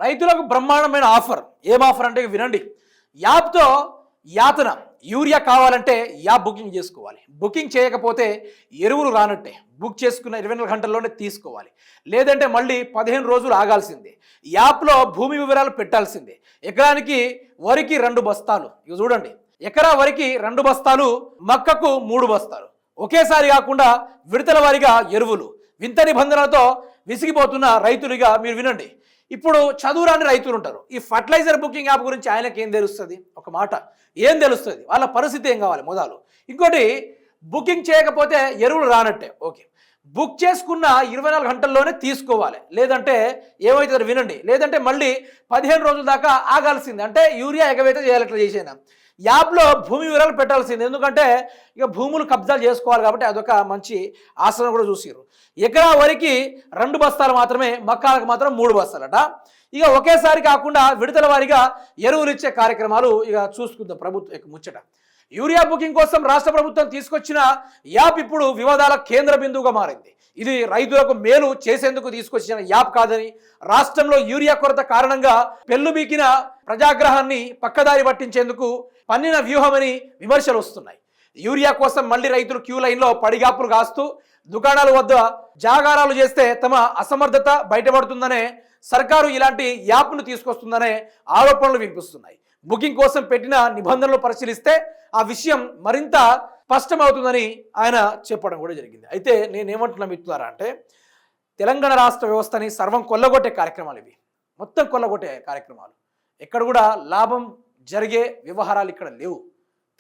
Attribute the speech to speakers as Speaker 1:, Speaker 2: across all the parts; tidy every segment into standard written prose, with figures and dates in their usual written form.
Speaker 1: రైతులకు బ్రహ్మాండమైన ఆఫర్. ఏం ఆఫర్ అంటే వినండి. యాప్తో యాతన యూరియా కావాలంటే యాప్ బుకింగ్ చేసుకోవాలి. బుకింగ్ చేయకపోతే ఎరువులు రానట్టే. బుక్ చేసుకున్న 24 గంటల్లోనే తీసుకోవాలి. లేదంటే మళ్ళీ 15 రోజులు ఆగాల్సిందే. యాప్లో భూమి వివరాలు పెట్టాల్సిందే. ఎకరానికి వరికి 2 బస్తాలు. ఇక చూడండి, ఎకరా వరికి 2 బస్తాలు, మక్కకు 3 బస్తాలు. ఒకేసారి కాకుండా విడతల వారీగా ఎరువులు. వింత నిబంధనలతో విసిగిపోతున్న రైతులుగా మీరు వినండి. ఇప్పుడు చదువురాని రైతులు ఉంటారు. ఈ ఫర్టిలైజర్ బుకింగ్ యాప్ గురించి ఆయనకి ఏం తెలుస్తుంది? ఒక మాట, ఏం తెలుస్తుంది? వాళ్ళ పరిస్థితి ఏం కావాలి మొదలు. ఇంకోటి, బుకింగ్ చేయకపోతే ఎరువులు రానట్టే. ఓకే, బుక్ చేసుకున్న 24 గంటల్లోనే తీసుకోవాలి. లేదంటే ఏమవుతుందో వినండి. లేదంటే మళ్ళీ 15 రోజుల దాకా ఆగాల్సింది. అంటే యూరియా ఎగవేత చేయాలి. ఇట్లా చేసేనా యాప్లో భూమి వివరాలు పెట్టాల్సింది. ఎందుకంటే ఇక భూములు కబ్జాలు చేసుకోవాలి కాబట్టి అదొక మంచి ఆసనం కూడా చూసిరు. ఎకరా వరకు 2 బస్తాలు మాత్రమే, మక్కాలకు మాత్రం 3 బస్తాలట. ఇక ఒకేసారి కాకుండా విడతల వారీగా ఎరువులు ఇచ్చే కార్యక్రమాలు ఇక చూసుకుందాం. ప్రభుత్వం ముచ్చట యూరియా బుకింగ్ కోసం రాష్ట్ర ప్రభుత్వం తీసుకొచ్చిన యాప్ ఇప్పుడు వివాదాల కేంద్ర బిందువుగా మారింది. ఇది రైతులకు మేలు చేసేందుకు తీసుకొచ్చిన యాప్ కాదని, రాష్ట్రంలో యూరియా కొరత కారణంగా పెళ్లుబీకిన ప్రజాగ్రహాన్ని పక్కదారి పట్టించేందుకు పన్నిన వ్యూహమని విమర్శలు వస్తున్నాయి. యూరియా కోసం మళ్ళీ రైతులు క్యూ లైన్లో పడిగాపులు కాస్తూ దుకాణాల వద్ద జాగారాలు చేస్తే తమ అసమర్థత బయటపడుతుందనే సర్కారు ఇలాంటి యాప్ను తీసుకొస్తుందనే ఆరోపణలు వినిపిస్తున్నాయి. బుకింగ్ కోసం పెట్టిన నిబంధనలు పరిశీలిస్తే ఆ విషయం మరింత స్పష్టమవుతుందని ఆయన చెప్పడం కూడా జరిగింది. అయితే నేనేమంటున్నా మిత్రులారా అంటే, తెలంగాణ రాష్ట్ర వ్యవస్థని సర్వం కొల్లగొట్టే కార్యక్రమాలు ఇవి. మొత్తం కొల్లగొట్టే కార్యక్రమాలు. ఎక్కడ కూడా లాభం జరిగే వ్యవహారాలు ఇక్కడ లేవు.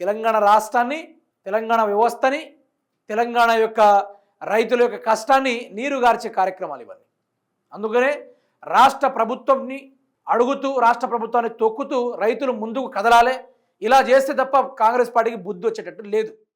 Speaker 1: తెలంగాణ రాష్ట్రాన్ని, తెలంగాణ వ్యవస్థని, తెలంగాణ యొక్క రైతుల యొక్క కష్టాన్ని నీరుగార్చే కార్యక్రమాలు ఇవన్నీ. అందుకనే రాష్ట్ర ప్రభుత్వాన్ని అడుగుతూ, రాష్ట్ర ప్రభుత్వాన్ని తొక్కుతూ రైతులు ముందుకు కదలాలే. ఇలా చేస్తే తప్ప కాంగ్రెస్ పార్టీకి బుద్ధి వచ్చేటట్టు లేదు.